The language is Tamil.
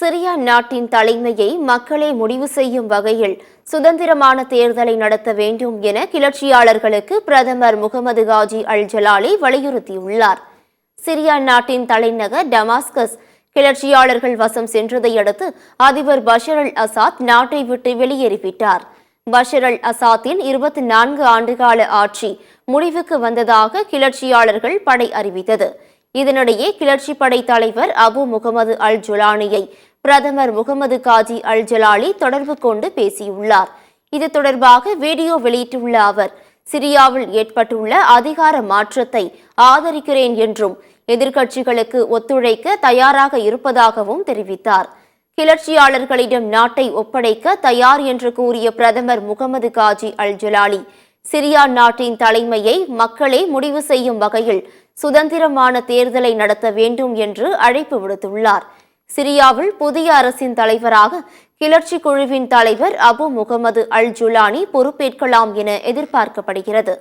சிரியா நாட்டின் தலைமையை மக்களே முடிவு செய்யும் வகையில் சுதந்திரமான தேர்தலை நடத்த வேண்டும் என கிளர்ச்சியாளர்களுக்கு பிரதமர் முகமது காஜி அல் ஜலாலி வலியுறுத்தியுள்ளார். சிரியா நாட்டின் தலைநகர் டமாஸ்கஸ் கிளர்ச்சியாளர்கள் வசம் சென்றதை அடுத்து அதிபர் பஷர் அல் அசாத் நாட்டை விட்டு வெளியேறிவிட்டார். பஷர் அல் அசாத்தின் 24 ஆண்டுகால ஆட்சி முடிவுக்கு வந்ததாக கிளர்ச்சியாளர்கள் படை அறிவித்தது. இதனிடையே கிளர்ச்சி படை தலைவர் அபு முகமது அல் ஜுலானியை பிரதமர் முகமது காஜி அல் ஜலாலி தொடர்பு கொண்டு பேசியுள்ளார். இது தொடர்பாக வீடியோ வெளியிட்டுள்ள அவர், சிரியாவில் ஏற்பட்டுள்ள அதிகார மாற்றத்தை ஆதரிக்கிறேன் என்றும் எதிர்க்கட்சிகளுக்கு ஒத்துழைக்க தயாராக இருப்பதாகவும் தெரிவித்தார். கிளர்ச்சியாளர்களிடம் நாட்டை ஒப்படைக்க தயார் என்று கூறிய பிரதமர் முகமது காஜி அல் ஜலாலி, சிரியா நாட்டின் தலைமையை மக்களே முடிவு செய்யும் வகையில் சுதந்திரமான தேர்தலை நடத்த வேண்டும் என்று அழைப்பு விடுத்துள்ளார். சிரியாவில் புதிய அரசின் தலைவராக கிளர்ச்சி குழுவின் தலைவர் அபு முகமது அல் ஜுலானி பொறுப்பேற்கலாம் என எதிர்பார்க்கப்படுகிறது.